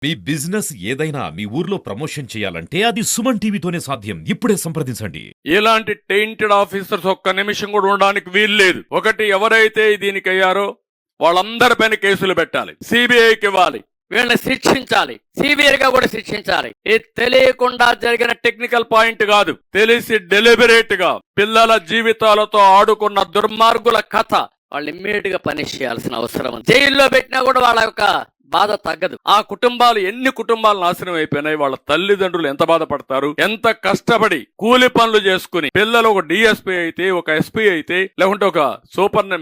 మీ business ఏదైనా మీ ఊర్లో promotion చేయాలంటే అది సుమన్ టీవీతోనే సాధ్యం. ఇప్పుడే సంప్రదించండి. ఇలాంటి టెయింటెడ్ ఆఫీసర్స్ ఒక్క నిమిషం కూడా ఉండడానికి వీల్లేదు. ఒకటి, ఎవరైతే దీనికి అయ్యారో వాళ్ళందరిపైన కేసులు పెట్టాలి, సిబిఐకి ఇవ్వాలి, వీళ్ళని శిక్షించాలి, సివియర్ గా కూడా శిక్షించాలి. ఇది తెలియకుండా జరిగిన టెక్నికల్ పాయింట్ కాదు, తెలిసి డెలిబరేట్ గా పిల్లల జీవితాలతో ఆడుకున్న దుర్మార్గుల కథ. వాళ్ళు ఇమ్మీడియట్ గా పనిష్ చేయాల్సిన అవసరం ఉంది. జైల్లో పెట్టినా కూడా వాళ్ళ యొక్క బాధ తగ్గదు. ఆ కుటుంబాలు, ఎన్ని కుటుంబాలు నాశనం అయిపోయినాయి, వాళ్ళ తల్లిదండ్రులు ఎంత బాధపడతారు, ఎంత కష్టపడి కూలి పనులు చేసుకుని పిల్లలు ఒక డిఎస్పీ అయితే, ఒక ఎస్పీ అయితే, లేకుంటే ఒక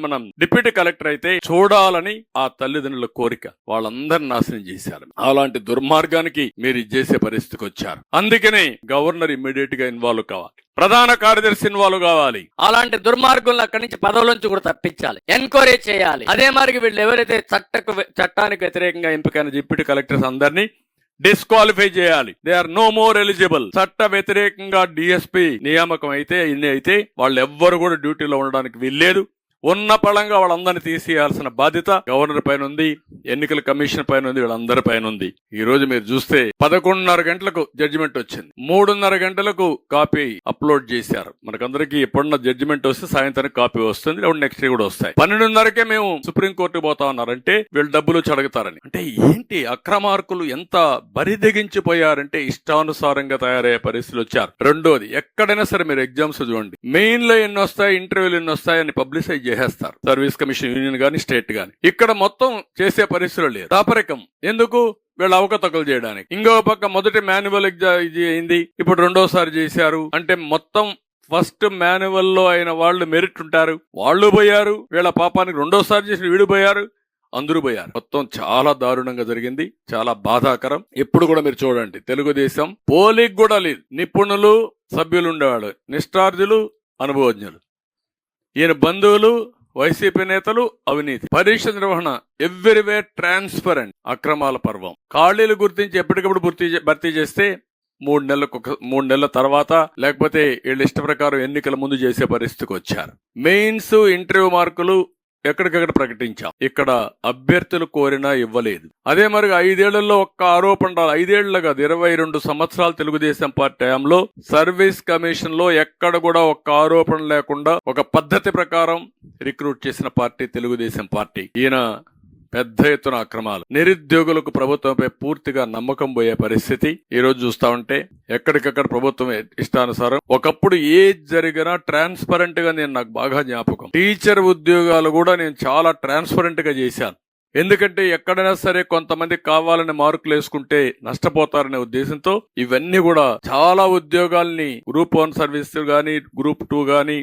మనం డిప్యూటీ కలెక్టర్ అయితే చూడాలని ఆ తల్లిదండ్రుల కోరిక. వాళ్ళందరిని నాశనం చేశారు. అలాంటి దుర్మార్గానికి మీరు చేసే పరిస్థితికి వచ్చారు. అందుకనే గవర్నర్ ఇమ్మీడియట్ గా ఇన్వాల్వ్ కావాలి, ప్రధాన కార్యదర్శి ఇన్వాల్వ్ కావాలి. అలాంటి దుర్మార్గులను అక్కడి నుంచి పదవుల నుంచి కూడా తప్పించాలి, ఎంక్వైరీ చేయాలి. అదే మరి వీళ్ళు ఎవరైతే చట్టానికి వ్యతిరేకంగా ఎంపికైన డిప్యూటీ కలెక్టర్స్ అందరినీ డిస్క్వాలిఫై చేయాలి. They are no more eligible. చట్ట వ్యతిరేకంగా డిఎస్పీ నియామకం అయితే ఇన్ని అయితే వాళ్ళు ఎవ్వరు కూడా డ్యూటీలో ఉండడానికి వీల్లేదు. ఉన్న పళంగా వాళ్ళందరినీ తీసేయాల్సిన బాధ్యత గవర్నర్ పైన ఉంది, ఎన్నికల కమిషన్ పైన ఉంది, వీళ్ళందరి పైన ఉంది. ఈ రోజు మీరు చూస్తే 11:30 గంటలకు జడ్జిమెంట్ వచ్చింది, 3:30 గంటలకు కాపీ అప్లోడ్ చేశారు. మనకందరికి ఎప్పుడున్న జడ్జిమెంట్ వస్తే సాయంత్రం కాపీ వస్తుంది, లేకుంటే నెక్స్ట్ డే కూడా వస్తాయి. 12:30కే మేము సుప్రీంకోర్టుకు పోతా ఉన్నారంటే వీళ్ళు డబ్బులు చడగతారని. అంటే ఏంటి అక్రమార్కులు ఎంత బరిదెగించిపోయారంటే ఇష్టానుసారంగా తయారయ్యే పరిస్థితులు వచ్చారు. రెండోది, ఎక్కడైనా సరే మీరు ఎగ్జామ్స్ చూడండి, మెయిన్ లో ఎన్ని వస్తాయి, ఇంటర్వ్యూలు ఎన్ని వస్తాయి అని పబ్లిసైజ్ చేసేస్తారు, సర్వీస్ కమిషన్ యూనియన్ గాని స్టేట్ గాని. ఇక్కడ మొత్తం చేసే పరిస్థితులు లేదు. దాపరికం ఎందుకు? వీళ్ళు అవకతవకలు చేయడానికి. ఇంకో పక్క మొదటి మాన్యువల్ ఇది అయింది, ఇప్పుడు రెండోసారి చేశారు. అంటే మొత్తం ఫస్ట్ మాన్యువల్ లో అయిన వాళ్ళు మెరిట్ ఉంటారు, వాళ్ళు పోయారు. వీళ్ళ పాపానికి రెండోసారి చేసిన వీడు పోయారు, అందరూ పోయారు. మొత్తం చాలా దారుణంగా జరిగింది, చాలా బాధాకరం. ఎప్పుడు కూడా మీరు చూడండి, తెలుగుదేశం పోలికి కూడా లేదు. నిపుణులు సభ్యులు ఉండేవాళ్ళు, నిష్ఠార్థులు, అనుభవజ్ఞులు. ఈయన బంధువులు, వైసీపీ నేతలు, అవినీతి. పరీక్ష నిర్వహణ ఎవ్రీవేర్ ట్రాన్స్పరెంట్. అక్రమాల పర్వం. ఖాళీలు గుర్తించి ఎప్పటికప్పుడు భర్తీ చేస్తే 3 నెలల తర్వాత, లేకపోతే వీళ్ళ ఇష్ట ప్రకారం ఎన్నికల ముందు చేసే పరిస్థితికి వచ్చారు. మెయిన్స్, ఇంటర్వ్యూ మార్కులు ఎక్కడికక్కడ ప్రకటించాం. ఇక్కడ అభ్యర్థులు కోరినా ఇవ్వలేదు. అదే మరి 5 ఏళ్లలో ఒక్క ఆరోపణ రాదు. 5 ఏళ్లు కాదు, 22 సంవత్సరాలు తెలుగుదేశం పార్టీ హయాంలో సర్వీస్ కమిషన్ లో ఎక్కడ కూడా ఒక్క ఆరోపణ లేకుండా ఒక పద్ధతి ప్రకారం రిక్రూట్ చేసిన పార్టీ తెలుగుదేశం పార్టీ. ఈయన పెద్ద ఎత్తున అక్రమాలు, నిరుద్యోగులకు ప్రభుత్వంపై పూర్తిగా నమ్మకం పోయే పరిస్థితి ఈ రోజు చూస్తా ఉంటే ఎక్కడికక్కడ ప్రభుత్వం ఇష్టానుసారం. ఒకప్పుడు ఏది జరిగినా ట్రాన్స్పరెంట్ గా, నేను నాకు బాగా జ్ఞాపకం, టీచర్ ఉద్యోగాలు కూడా నేను చాలా ట్రాన్స్పరెంట్ గా చేశాను. ఎందుకంటే ఎక్కడైనా సరే కొంతమంది కావాలని మార్కులు వేసుకుంటే నష్టపోతారనే ఉద్దేశంతో ఇవన్నీ కూడా చాలా ఉద్యోగాల్ని గ్రూప్ 1 సర్వీస్ గానీ, గ్రూప్ 2 గానీ,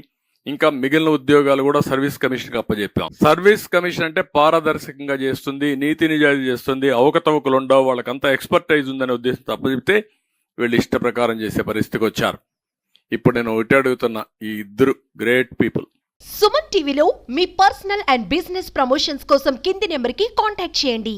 ఇంకా మిగిలిన ఉద్యోగాలు కూడా సర్వీస్ కమిషన్ కి అప్పచెప్పాం. సర్వీస్ కమిషన్ అంటే పారదర్శకంగా చేస్తుంది, నీతి నిజాయితీ చేస్తుంది, అవకతవకలు ఉండవు, వాళ్ళకంతా ఎక్స్పర్టైజ్ ఉందనే ఉద్దేశంతో అప్పచెప్తే వీళ్ళు ఇష్ట ప్రకారం చేసే పరిస్థితికి వచ్చారు. ఇప్పుడు నేను ఒకటి అడుగుతున్నా, ఈ ఇద్దరు గ్రేట్ పీపుల్. సుమన్ టీవీలో మీ పర్సనల్ అండ్ బిజినెస్ ప్రమోషన్స్ కోసం కింది నెంబర్ కి కాంటాక్ట్ చేయండి.